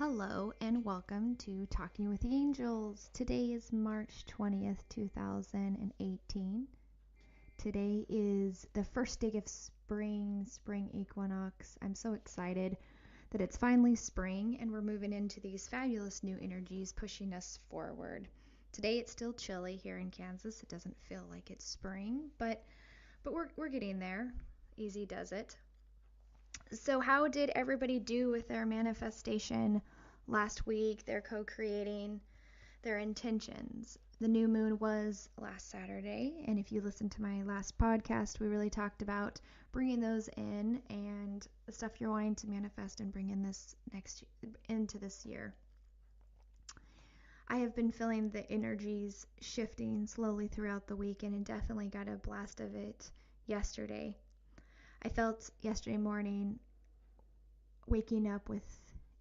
Hello and welcome to Talking with the Angels. Today is March 20th, 2018. Today is the first day of spring equinox. I'm so excited that it's finally spring and we're moving into these fabulous new energies pushing us forward. Today it's still chilly here in Kansas. It doesn't feel like it's spring, but we're getting there. Easy does it. So how did everybody do with their manifestation last week, their co-creating, their intentions? The new moon was last Saturday, and if you listened to my last podcast, we really talked about bringing those in and the stuff you're wanting to manifest and bring in into this year. I have been feeling the energies shifting slowly throughout the week and definitely got a blast of it yesterday. I felt yesterday morning waking up with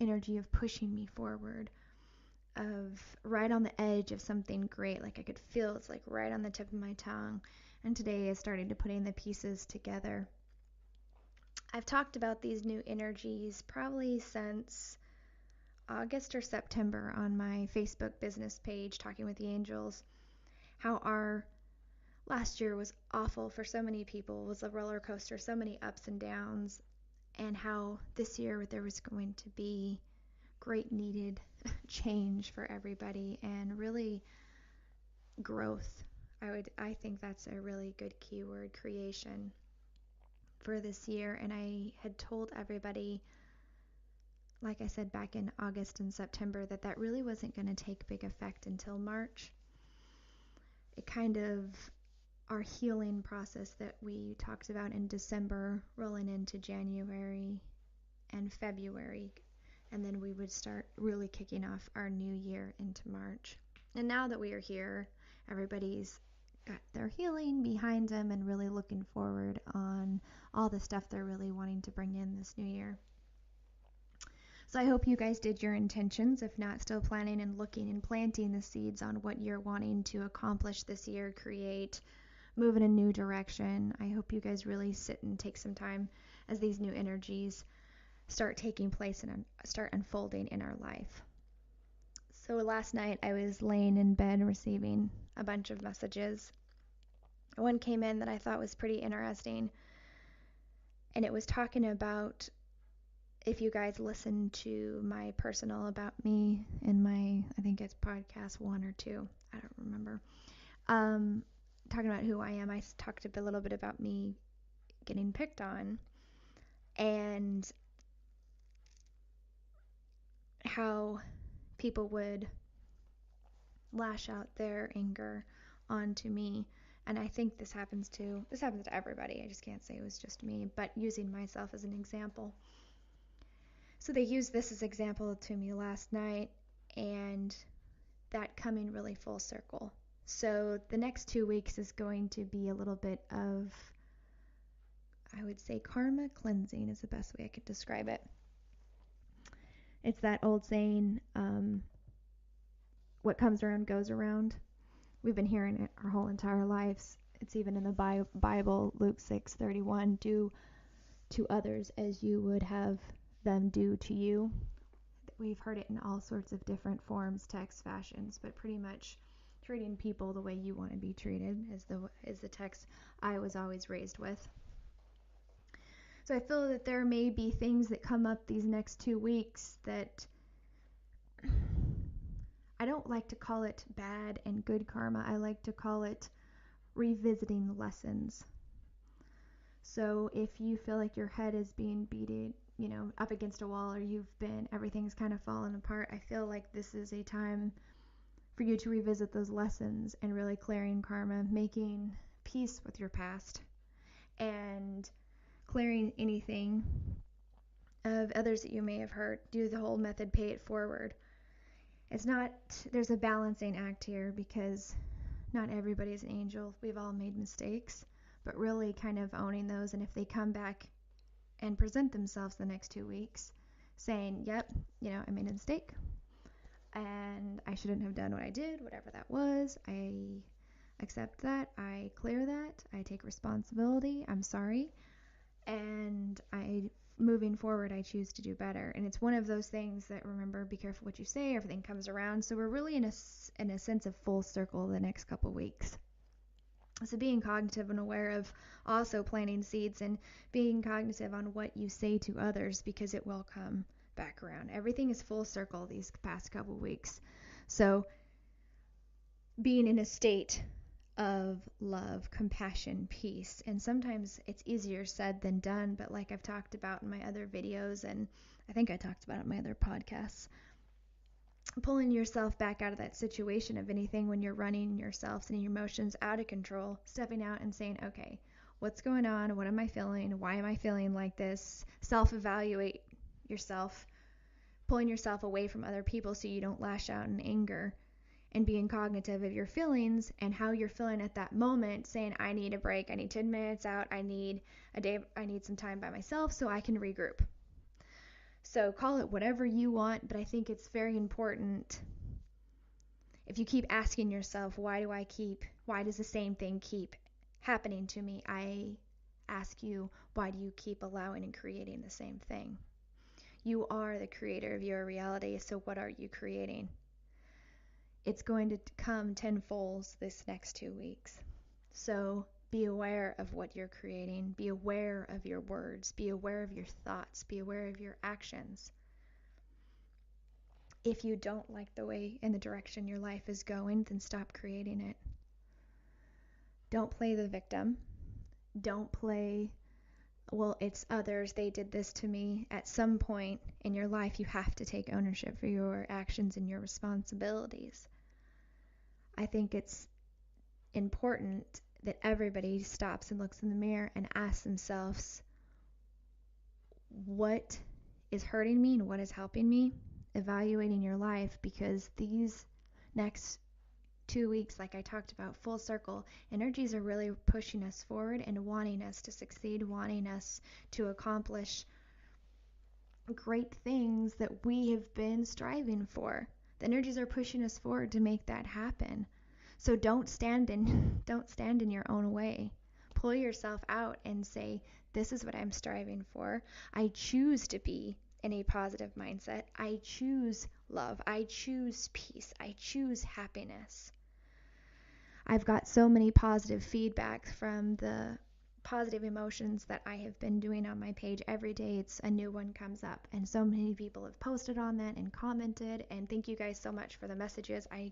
energy of pushing me forward, of right on the edge of something great. Like I could feel it's like right on the tip of my tongue. And today is starting to putting the pieces together. I've talked about these new energies probably since August or September on my Facebook business page, Talking with the Angels, how our last year was awful for so many people. It was a roller coaster, so many ups and downs, and how this year there was going to be great needed change for everybody and really growth. I think that's a really good keyword, creation, for this year. And I had told everybody, like I said back in August and September, that really wasn't going to take big effect until March. It kind of our healing process that we talked about in December rolling into January and February, and then we would start really kicking off our new year into March. And now that we are here, everybody's got their healing behind them and really looking forward on all the stuff they're really wanting to bring in this new year. So I hope you guys did your intentions. If not, still planning and looking and planting the seeds on what you're wanting to accomplish this year, create, move in a new direction. I hope you guys really sit and take some time as these new energies start taking place and start unfolding in our life. So last night I was laying in bed receiving a bunch of messages. One came in that I thought was pretty interesting, and it was talking about, if you guys listen to my personal about me in my, I think it's podcast 1 or 2, I don't remember, talking about who I am. I talked a little bit about me getting picked on and how people would lash out their anger onto me. And I think this happens to everybody. I just can't say it was just me, but using myself as an example. So they used this as example to me last night, and that coming really full circle. So the next 2 weeks is going to be a little bit of, I would say, karma cleansing is the best way I could describe it. It's that old saying, what comes around goes around. We've been hearing it our whole entire lives. It's even in the Bible, Luke 6:31, do to others as you would have them do to you. We've heard it in all sorts of different forms, text, fashions, but pretty much treating people the way you want to be treated is the text I was always raised with. So I feel that there may be things that come up these next 2 weeks that I don't like to call it bad and good karma. I like to call it revisiting lessons. So if you feel like your head is being beaten, up against a wall, or everything's kind of falling apart, I feel like this is a time for you to revisit those lessons and really clearing karma, making peace with your past, and clearing anything of others that you may have hurt. Do the whole method, pay it forward. There's a balancing act here, because not everybody's an angel. We've all made mistakes, but really kind of owning those. And if they come back and present themselves the next 2 weeks saying, yep, I made a mistake and I shouldn't have done what I did, whatever that was, I accept that, I clear that, I take responsibility, I'm sorry, and I moving forward, I choose to do better. And it's one of those things that, remember, be careful what you say, everything comes around. So we're really in a sense of full circle the next couple weeks. So being cognitive and aware of also planting seeds and being cognitive on what you say to others, because it will come back around. Everything is full circle these past couple weeks. So being in a state of love, compassion, peace. And sometimes it's easier said than done, but like I've talked about in my other videos, and I think I talked about it in my other podcasts, pulling yourself back out of that situation of anything when you're running yourself and your emotions out of control, stepping out and saying, okay, what's going on? What am I feeling? Why am I feeling like this? Self-evaluate yourself, pulling yourself away from other people so you don't lash out in anger, and being cognitive of your feelings and how you're feeling at that moment, saying, I need a break, I need 10 minutes out, I need a day, I need some time by myself so I can regroup. So call it whatever you want, but I think it's very important, if you keep asking yourself, why does the same thing keep happening to me? I ask you, why do you keep allowing and creating the same thing? You are the creator of your reality, so what are you creating? It's going to come tenfold this next 2 weeks. So be aware of what you're creating. Be aware of your words. Be aware of your thoughts. Be aware of your actions. If you don't like the way and the direction your life is going, then stop creating it. Don't play the victim. Don't play, well, it's others, they did this to me. At some point in your life, you have to take ownership for your actions and your responsibilities. I think it's important that everybody stops and looks in the mirror and asks themselves, what is hurting me and what is helping me? Evaluating your life, because these next 2 weeks, like I talked about, full circle, energies are really pushing us forward and wanting us to succeed, wanting us to accomplish great things that we have been striving for. The energies are pushing us forward to make that happen. So don't stand in your own way. Pull yourself out and say, this is what I'm striving for. I choose to be in a positive mindset. I choose love. I choose peace. I choose happiness. I've got so many positive feedback from the positive emotions that I have been doing on my page. Every day it's a new one comes up, and so many people have posted on that and commented, and thank you guys so much for the messages. I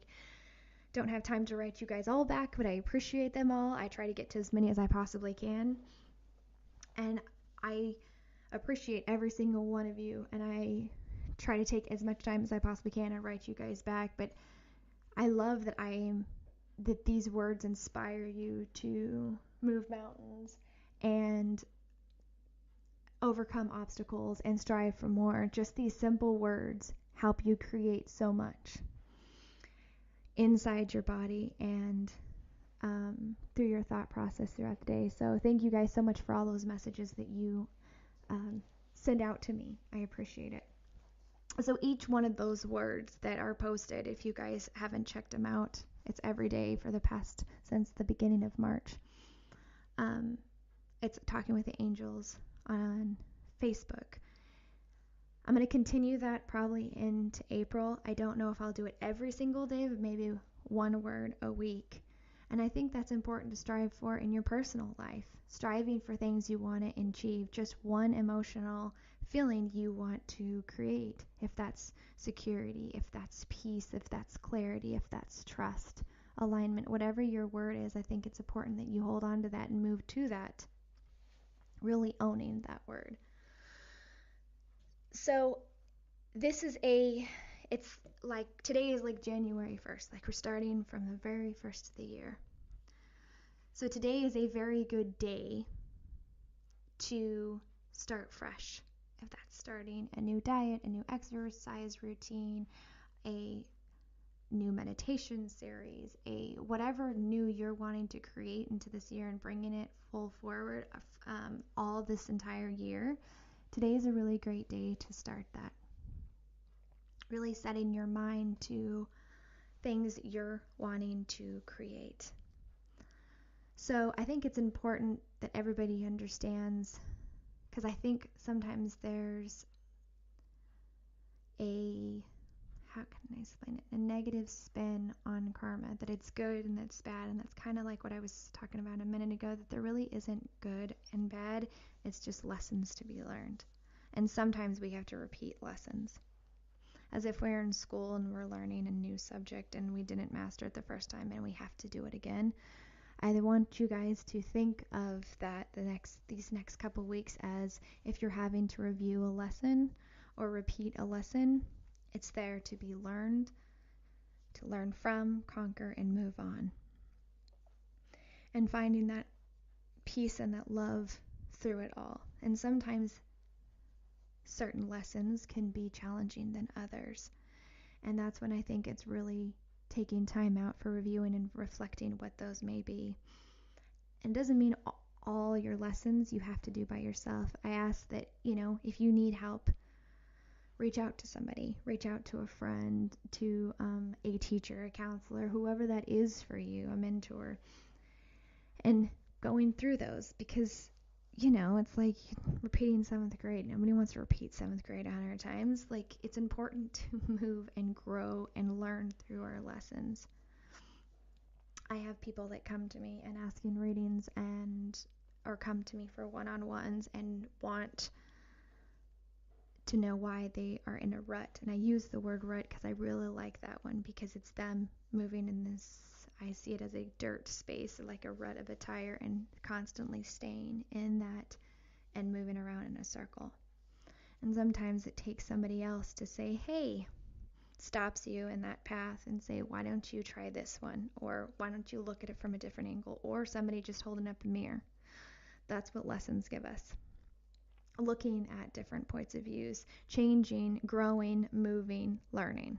don't have time to write you guys all back, but I appreciate them all. I try to get to as many as I possibly can, and I appreciate every single one of you, and I try to take as much time as I possibly can and write you guys back. But I love that these words inspire you to move mountains and overcome obstacles and strive for more. Just these simple words help you create so much inside your body and through your thought process throughout the day. So thank you guys so much for all those messages that you send out to me. I appreciate it. So each one of those words that are posted, if you guys haven't checked them out, it's every day since the beginning of March. It's Talking with the Angels on Facebook. I'm going to continue that probably into April. I don't know if I'll do it every single day, but maybe one word a week. And I think that's important to strive for in your personal life. Striving for things you want to achieve, just one emotional feeling you want to create. If that's security, if that's peace, if that's clarity, if that's trust, alignment, whatever your word is, I think it's important that you hold on to that and move to that, really owning that word. So it's like today is like January 1st, like we're starting from the very first of the year. So today is a very good day to start fresh. If that's starting a new diet, a new exercise routine, a new meditation series, whatever new you're wanting to create into this year and bringing it full forward all this entire year, today is a really great day to start that. Really setting your mind to things you're wanting to create. So I think it's important that everybody understands because I think sometimes there's a, how can I explain it, a negative spin on karma, that it's good and that's bad, and that's kind of like what I was talking about a minute ago, that there really isn't good and bad, it's just lessons to be learned. And sometimes we have to repeat lessons, as if we're in school and we're learning a new subject and we didn't master it the first time and we have to do it again. I want you guys to think of that these next couple weeks as if you're having to review a lesson or repeat a lesson, it's there to be learned, to learn from, conquer, and move on. And finding that peace and that love through it all. And sometimes certain lessons can be challenging than others. And that's when I think it's really taking time out for reviewing and reflecting what those may be. And it doesn't mean all your lessons you have to do by yourself. I ask that, if you need help, reach out to somebody, reach out to a friend, to a teacher, a counselor, whoever that is for you, a mentor, and going through those, because it's like repeating 7th grade. Nobody wants to repeat 7th grade 100 times. Like, it's important to move and grow and learn through our lessons. I have people that come to me and asking readings or come to me for one-on-ones and want to know why they are in a rut. And I use the word rut because I really like that one, because it's them moving in this, I see it as a dirt space, like a rut of a tire, and constantly staying in that and moving around in a circle. And sometimes it takes somebody else to say, hey, stops you in that path and say, why don't you try this one? Or why don't you look at it from a different angle? Or somebody just holding up a mirror. That's what lessons give us. Looking at different points of views, changing, growing, moving, learning.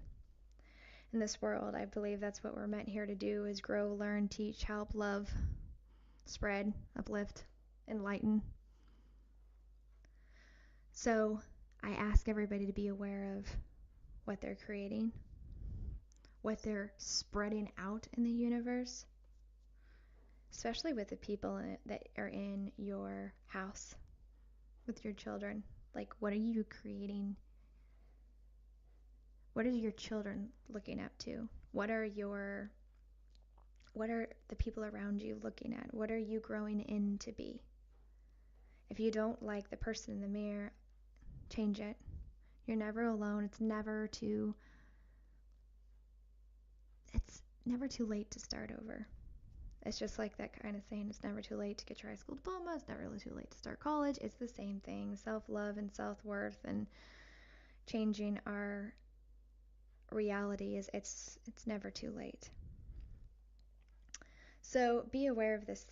In this world, I believe that's what we're meant here to do, is grow, learn, teach, help, love, spread, uplift, enlighten. So I ask everybody to be aware of what they're creating, what they're spreading out in the universe, especially with the people that are in your house, with your children. Like, what are you creating? What are your children looking up to? What are the people around you looking at? What are you growing in to be? If you don't like the person in the mirror, change it. You're never alone. It's never too late to start over. It's just like that kind of saying, it's never too late to get your high school diploma. It's never really too late to start college. It's the same thing. Self-love and self-worth and changing our reality it's never too late. So be aware of this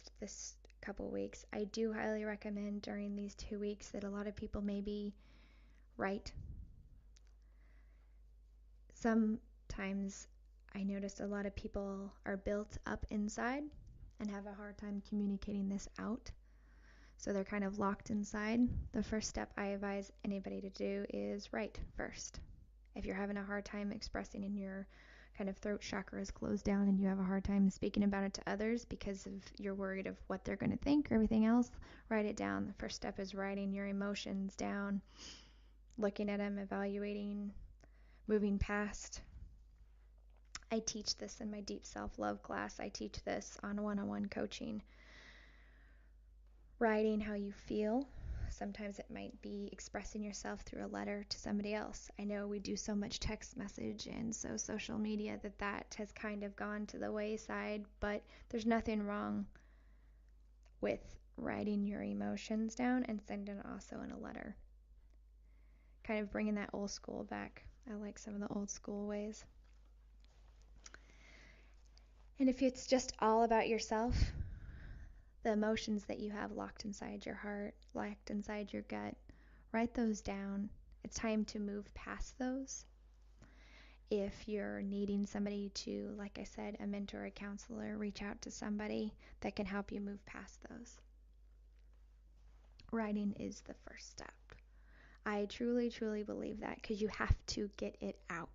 couple weeks. I do highly recommend during these 2 weeks that a lot of people maybe write. Sometimes I noticed a lot of people are built up inside and have a hard time communicating this out. So they're kind of locked inside. The first step I advise anybody to do is write first. If you're having a hard time expressing and your kind of throat chakra is closed down and you have a hard time speaking about it to others because you're worried of what they're going to think or everything else, write it down. The first step is writing your emotions down, looking at them, evaluating, moving past. I teach this in my deep self-love class. I teach this on one-on-one coaching. Writing how you feel. Sometimes it might be expressing yourself through a letter to somebody else. I know we do so much text message and so social media that has kind of gone to the wayside, but there's nothing wrong with writing your emotions down and sending it also in a letter. Kind of bringing that old school back. I like some of the old school ways. And if it's just all about yourself, the emotions that you have locked inside your heart, locked inside your gut, write those down. It's time to move past those. If you're needing somebody to, like I said, a mentor, a counselor, reach out to somebody that can help you move past those. Writing is the first step. I truly, truly believe that, because you have to get it out.